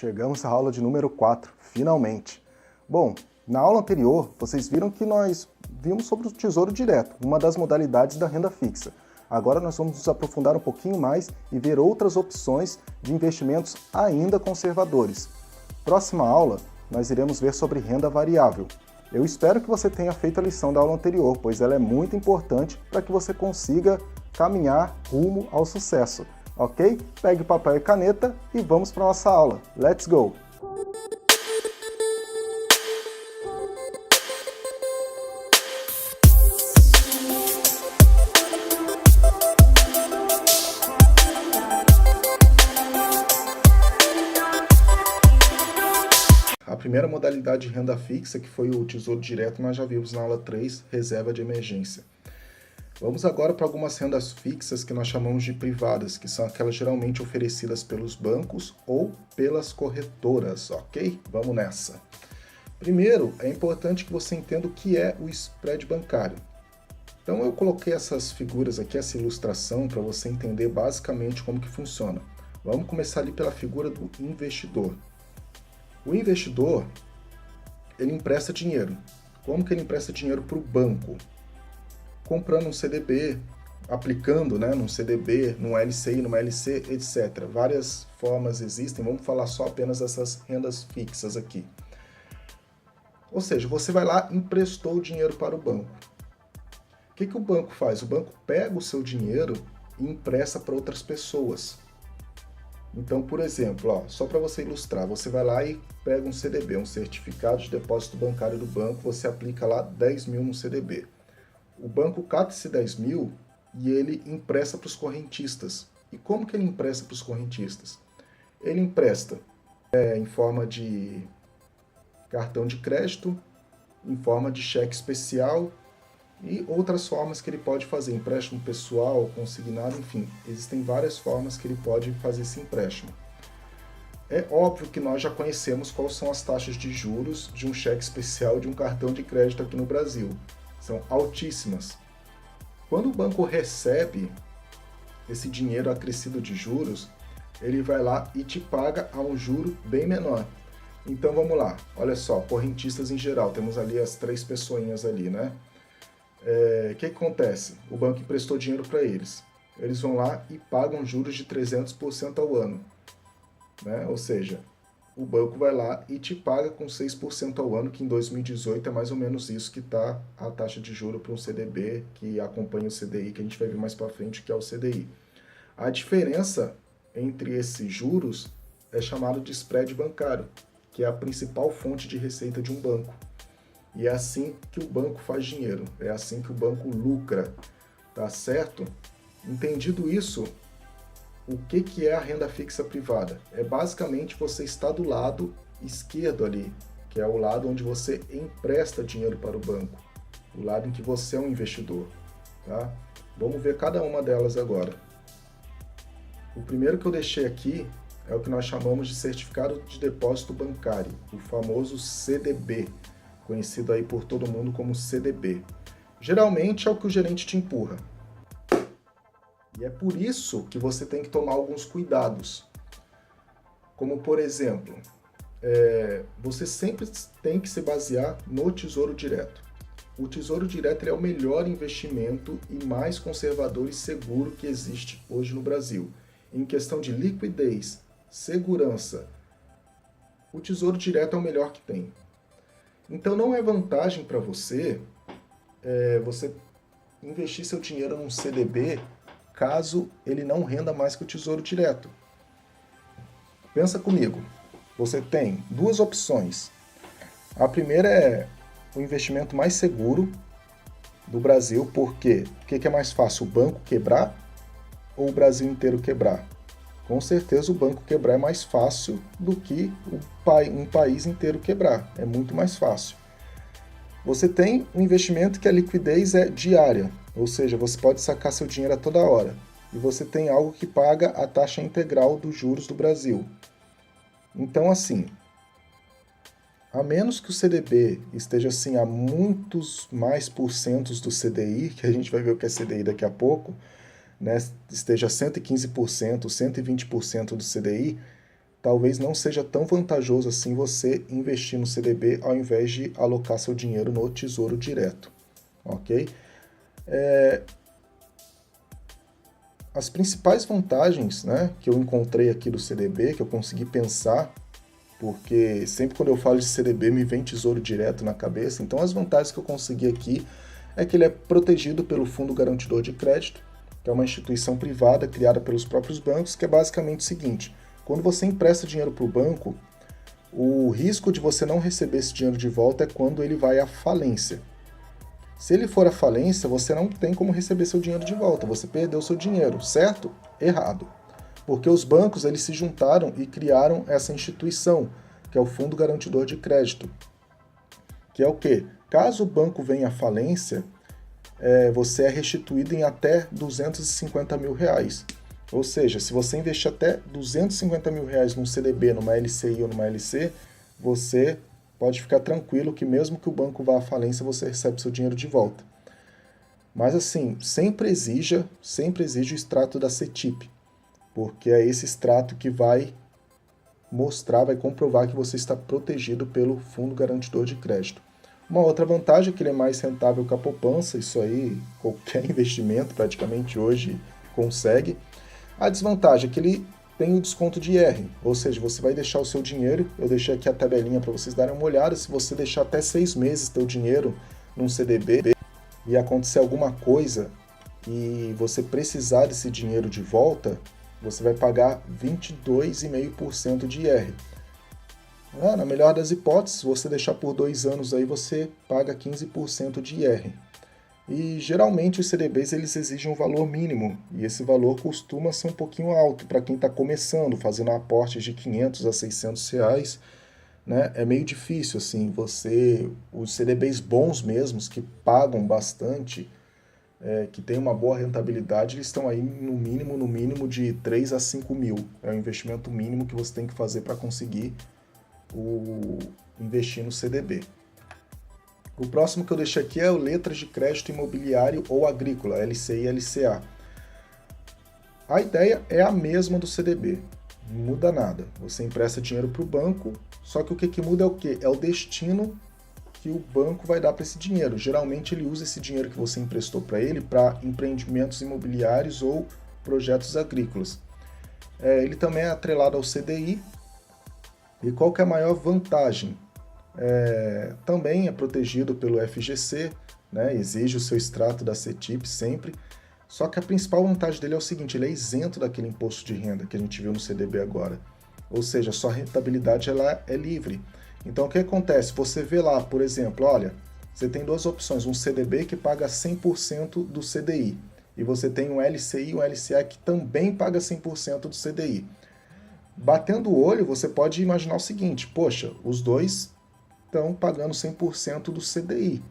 Chegamos à aula de número 4, finalmente. Bom, na aula anterior, vocês viram que nós vimos sobre o Tesouro Direto, uma das modalidades da renda fixa. Agora nós vamos nos aprofundar um pouquinho mais e ver outras opções de investimentos ainda conservadores. Próxima aula, nós iremos ver sobre renda variável. Eu espero que você tenha feito a lição da aula anterior, pois ela é muito importante para que você consiga caminhar rumo ao sucesso. Ok? Pegue papel e caneta e vamos para a nossa aula. Let's go! A primeira modalidade de renda fixa, que foi o Tesouro Direto, nós já vimos na aula 3, reserva de emergência. Vamos agora para algumas rendas fixas que nós chamamos de privadas, que são aquelas geralmente oferecidas pelos bancos ou pelas corretoras, ok? Vamos nessa. Primeiro, é importante que você entenda o que é o spread bancário. Então eu coloquei essas figuras aqui, essa ilustração, para você entender basicamente como que funciona. Vamos começar ali pela figura do investidor. O investidor, ele empresta dinheiro. Como que ele empresta dinheiro para o banco? Comprando um CDB, aplicando num CDB, num LCI, numa LC, etc. Várias formas existem, vamos falar só apenas dessas rendas fixas aqui. Ou seja, você vai lá e emprestou o dinheiro para o banco. O que o banco faz? O banco pega o seu dinheiro e empresta para outras pessoas. Então, por exemplo, só para você ilustrar, você vai lá e pega um CDB, um certificado de depósito bancário do banco, você aplica lá 10 mil no CDB. O banco capta esse 10 mil e ele empresta para os correntistas. E como que ele empresta para os correntistas? Ele empresta em forma de cartão de crédito, em forma de cheque especial e outras formas que ele pode fazer, empréstimo pessoal, consignado, enfim, existem várias formas que ele pode fazer esse empréstimo. É óbvio que nós já conhecemos quais são as taxas de juros de um cheque especial de um cartão de crédito aqui no Brasil. São altíssimas. Quando o banco recebe esse dinheiro acrescido de juros, ele vai lá e te paga a um juro bem menor. Então vamos lá, olha só, correntistas em geral, temos ali as 3 pessoinhas ali, né? O que acontece? O banco emprestou dinheiro para eles. Eles vão lá e pagam juros de 300% ao ano, né? Ou seja, o banco vai lá e te paga com 6% ao ano, que em 2018 é mais ou menos isso que está a taxa de juros para um CDB que acompanha o CDI, que a gente vai ver mais para frente, que é o CDI. A diferença entre esses juros é chamado de spread bancário, que é a principal fonte de receita de um banco. E é assim que o banco faz dinheiro, é assim que o banco lucra, tá certo? Entendido isso, o que é a renda fixa privada? É basicamente você estar do lado esquerdo ali, que é o lado onde você empresta dinheiro para o banco, o lado em que você é um investidor. Tá? Vamos ver cada uma delas agora. O primeiro que eu deixei aqui é o que nós chamamos de certificado de depósito bancário, o famoso CDB, conhecido aí por todo mundo como CDB. Geralmente é o que o gerente te empurra. E é por isso que você tem que tomar alguns cuidados. Como, por exemplo, você sempre tem que se basear no Tesouro Direto. O Tesouro Direto é o melhor investimento e mais conservador e seguro que existe hoje no Brasil. Em questão de liquidez, segurança, o Tesouro Direto é o melhor que tem. Então não é vantagem para você investir seu dinheiro num CDB caso ele não renda mais que o Tesouro Direto. Pensa comigo, você tem 2 opções. A primeira é o investimento mais seguro do Brasil, porque o que é mais fácil, o banco quebrar ou o Brasil inteiro quebrar? Com certeza o banco quebrar é mais fácil do que um país inteiro quebrar, é muito mais fácil. Você tem um investimento que a liquidez é diária, ou seja, você pode sacar seu dinheiro a toda hora. E você tem algo que paga a taxa integral dos juros do Brasil. Então, assim, a menos que o CDB esteja assim a muitos mais porcentos do CDI, que a gente vai ver o que é CDI daqui a pouco, né, esteja 115%, 120% do CDI, talvez não seja tão vantajoso assim você investir no CDB ao invés de alocar seu dinheiro no Tesouro Direto, ok? As principais vantagens, né, que eu encontrei aqui do CDB, que eu consegui pensar, porque sempre quando eu falo de CDB me vem Tesouro Direto na cabeça, então as vantagens que eu consegui aqui é que ele é protegido pelo Fundo Garantidor de Crédito, que é uma instituição privada criada pelos próprios bancos, que é basicamente o seguinte: quando você empresta dinheiro para o banco, o risco de você não receber esse dinheiro de volta é quando ele vai à falência. Se ele for à falência, você não tem como receber seu dinheiro de volta, você perdeu seu dinheiro, certo? Errado. Porque os bancos eles se juntaram e criaram essa instituição, que é o Fundo Garantidor de Crédito, que é o quê? Caso o banco venha à falência, você é restituído em até R$250 mil. Ou seja, se você investir até R$250 mil num CDB, numa LCI ou numa LC, você pode ficar tranquilo que mesmo que o banco vá à falência, você recebe seu dinheiro de volta. Mas assim, sempre exija o extrato da CETIP, porque é esse extrato que vai mostrar, vai comprovar que você está protegido pelo Fundo Garantidor de Crédito. Uma outra vantagem é que ele é mais rentável que a poupança, isso aí qualquer investimento praticamente hoje consegue. A desvantagem é que ele tem o desconto de IR, ou seja, você vai deixar o seu dinheiro, eu deixei aqui a tabelinha para vocês darem uma olhada, se você deixar até 6 meses teu dinheiro num CDB e acontecer alguma coisa e você precisar desse dinheiro de volta, você vai pagar 22,5% de IR. Na melhor das hipóteses, se você deixar por 2 anos aí, você paga 15% de IR. E geralmente os CDBs eles exigem um valor mínimo, e esse valor costuma ser um pouquinho alto para quem está começando, fazendo aportes de R$500 a R$600, né? É meio difícil, assim, os CDBs bons mesmos, que pagam bastante, que tem uma boa rentabilidade, eles estão aí no mínimo de 3 a 5 mil. É o investimento mínimo que você tem que fazer para conseguir investir no CDB. O próximo que eu deixei aqui é o Letras de Crédito Imobiliário ou Agrícola, LCI e LCA. A ideia é a mesma do CDB, não muda nada. Você empresta dinheiro para o banco, só que o que muda é o quê? É o destino que o banco vai dar para esse dinheiro. Geralmente ele usa esse dinheiro que você emprestou para ele para empreendimentos imobiliários ou projetos agrícolas. Ele também é atrelado ao CDI. E qual que é a maior vantagem? Também é protegido pelo FGC, né? Exige o seu extrato da CETIP sempre. Só que a principal vantagem dele é o seguinte: ele é isento daquele imposto de renda que a gente viu no CDB agora. Ou seja, a sua rentabilidade ela é livre. Então o que acontece? Você vê lá, por exemplo, olha, você tem duas opções, um CDB que paga 100% do CDI, e você tem um LCI e um LCA que também paga 100% do CDI. Batendo o olho, você pode imaginar o seguinte: poxa, os dois estão pagando 100% do CDI.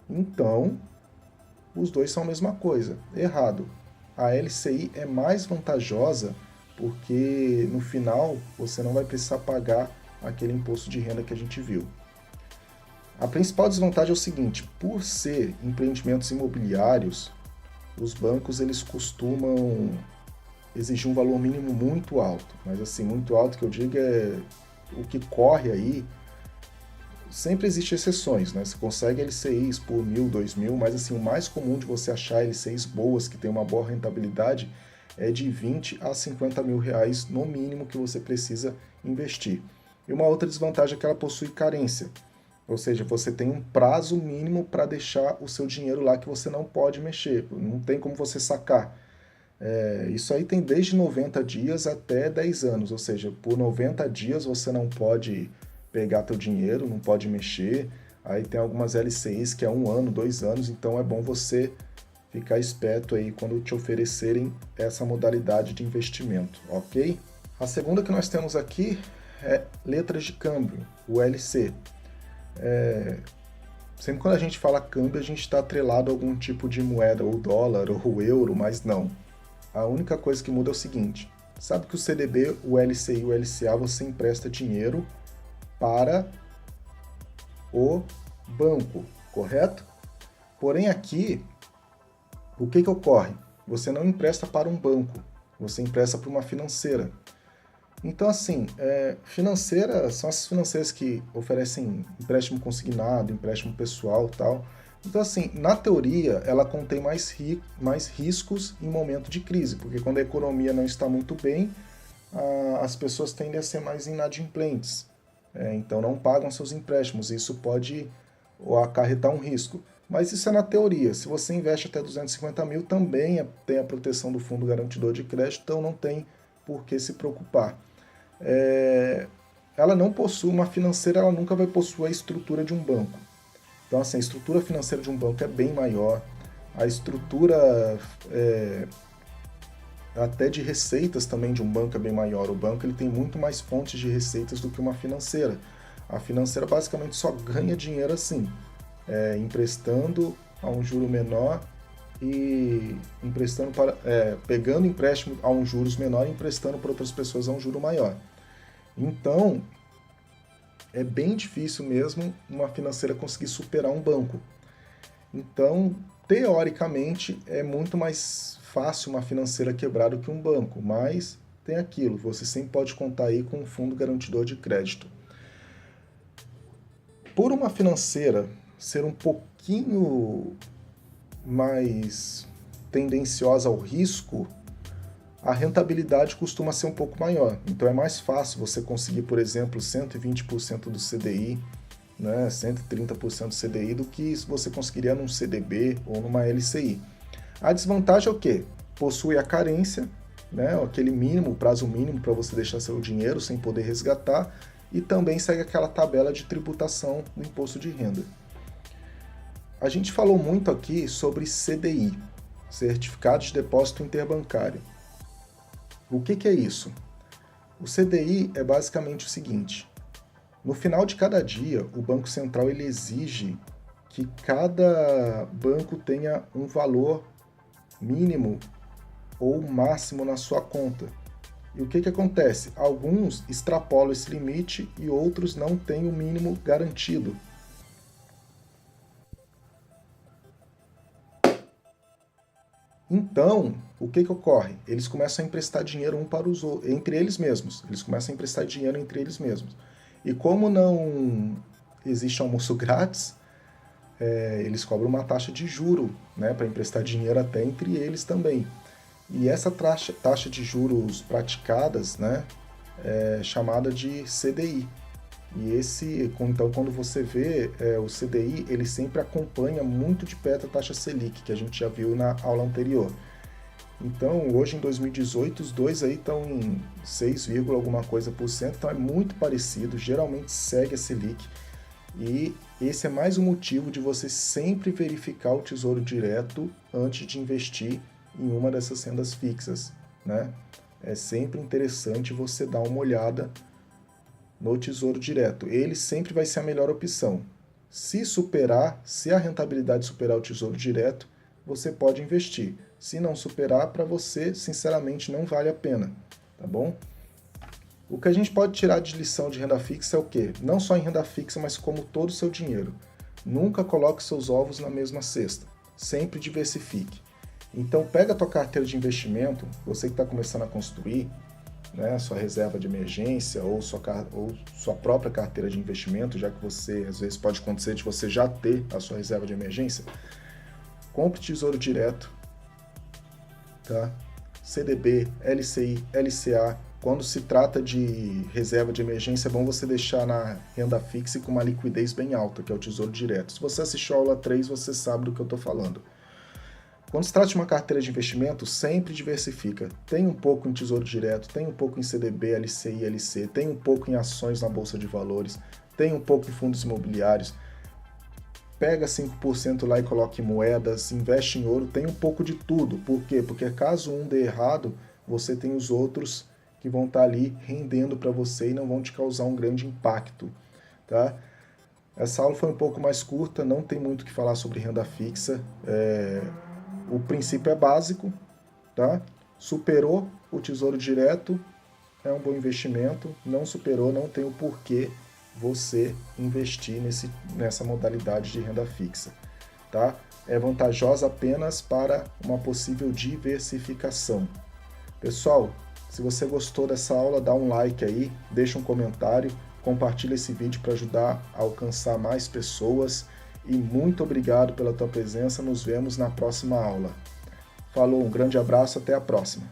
Então, os dois são a mesma coisa. Errado. A LCI é mais vantajosa porque no final você não vai precisar pagar aquele imposto de renda que a gente viu. A principal desvantagem é o seguinte: por ser empreendimentos imobiliários, os bancos eles costumam exigir um valor mínimo muito alto. Mas assim, muito alto que eu digo é o que corre aí. Sempre existem exceções, né? Você consegue LCIs por 1.000, 2.000, mas assim, o mais comum de você achar LCIs boas, que tem uma boa rentabilidade, é de 20 a 50 mil reais no mínimo que você precisa investir. E uma outra desvantagem é que ela possui carência, ou seja, você tem um prazo mínimo para deixar o seu dinheiro lá que você não pode mexer, não tem como você sacar. Isso aí tem desde 90 dias até 10 anos, ou seja, por 90 dias você não pode pegar teu dinheiro, não pode mexer. Aí tem algumas LCIs que é 1 ano, 2 anos, então é bom você ficar esperto aí quando te oferecerem essa modalidade de investimento, ok? A segunda que nós temos aqui é letras de câmbio, o LC. Sempre quando a gente fala câmbio, a gente está atrelado a algum tipo de moeda, ou dólar, ou euro, mas não. A única coisa que muda é o seguinte: sabe que o CDB, o LCI e o LCA você empresta dinheiro para o banco, correto? Porém aqui, o que ocorre? Você não empresta para um banco, você empresta para uma financeira. Então, assim, financeira são essas financeiras que oferecem empréstimo consignado, empréstimo pessoal e tal. Então, assim, na teoria, ela contém mais riscos em momento de crise, porque quando a economia não está muito bem, as pessoas tendem a ser mais inadimplentes, então não pagam seus empréstimos. Isso pode acarretar um risco. Mas isso é na teoria. Se você investe até 250 mil, também tem a proteção do Fundo Garantidor de Crédito, então não tem por que se preocupar. Ela não possui uma financeira, ela nunca vai possuir a estrutura de um banco. Então, assim, a estrutura financeira de um banco é bem maior, a estrutura até de receitas também de um banco é bem maior. O banco ele tem muito mais fontes de receitas do que uma financeira. A financeira basicamente só ganha dinheiro assim, emprestando a um juro menor e pegando empréstimo a um juros menor e emprestando para outras pessoas a um juro maior. Então, é bem difícil mesmo uma financeira conseguir superar um banco. Então, teoricamente, é muito mais fácil uma financeira quebrar do que um banco, mas tem aquilo, você sempre pode contar aí com um fundo garantidor de crédito. Por uma financeira ser um pouquinho mais tendenciosa ao risco, a rentabilidade costuma ser um pouco maior. Então é mais fácil você conseguir, por exemplo, 120% do CDI, né, 130% do CDI, do que você conseguiria num CDB ou numa LCI. A desvantagem é o quê? Possui a carência, né, aquele mínimo, prazo mínimo para você deixar seu dinheiro sem poder resgatar, e também segue aquela tabela de tributação do imposto de renda. A gente falou muito aqui sobre CDI, Certificado de Depósito Interbancário. O que é isso? O CDI é basicamente o seguinte: no final de cada dia, o Banco Central ele exige que cada banco tenha um valor mínimo ou máximo na sua conta. E o que acontece? Alguns extrapolam esse limite e outros não têm o mínimo garantido. Então, o que ocorre? Eles começam a emprestar dinheiro um para os outros, entre eles mesmos. Eles começam a emprestar dinheiro entre eles mesmos. E como não existe almoço grátis, eles cobram uma taxa de juro, né, para emprestar dinheiro até entre eles também. E essa taxa de juros praticadas, né, é chamada de CDI. E então, quando você vê o CDI, ele sempre acompanha muito de perto a taxa Selic, que a gente já viu na aula anterior. Então, hoje em 2018, os dois aí estão em 6, alguma coisa por cento, então é muito parecido, geralmente segue a Selic. E esse é mais um motivo de você sempre verificar o Tesouro Direto antes de investir em uma dessas rendas fixas, né? É sempre interessante você dar uma olhada no Tesouro Direto. Ele sempre vai ser a melhor opção. Se a rentabilidade superar o Tesouro Direto, você pode investir. Se não superar, para você, sinceramente, não vale a pena, tá bom? O que a gente pode tirar de lição de renda fixa é o quê? Não só em renda fixa, mas como todo o seu dinheiro. Nunca coloque seus ovos na mesma cesta. Sempre diversifique. Então, pega a tua carteira de investimento, você que está começando a construir, né, sua reserva de emergência ou sua própria carteira de investimento, já que você, às vezes, pode acontecer de você já ter a sua reserva de emergência. Compre Tesouro Direto, tá? CDB, LCI, LCA. Quando se trata de reserva de emergência, é bom você deixar na renda fixa e com uma liquidez bem alta, que é o Tesouro Direto. Se você assistiu a aula 3, você sabe do que eu estou falando. Quando se trata de uma carteira de investimento, sempre diversifica. Tem um pouco em Tesouro Direto, tem um pouco em CDB, LCI, LC, tem um pouco em ações na Bolsa de Valores, tem um pouco em fundos imobiliários. Pega 5% lá e coloca em moedas, investe em ouro, tem um pouco de tudo. Por quê? Porque caso um dê errado, você tem os outros que vão estar ali rendendo para você e não vão te causar um grande impacto, tá? Essa aula foi um pouco mais curta, não tem muito o que falar sobre renda fixa. O princípio é básico, tá? Superou o Tesouro Direto, é um bom investimento. Não superou, não tem o porquê você investir nessa modalidade de renda fixa, tá? É vantajosa apenas para uma possível diversificação. Pessoal, Se você gostou dessa aula, dá um like aí, deixa um comentário, compartilha esse vídeo para ajudar a alcançar mais pessoas e muito obrigado pela tua presença. Nos vemos na próxima aula. Falou, um grande abraço, até a próxima.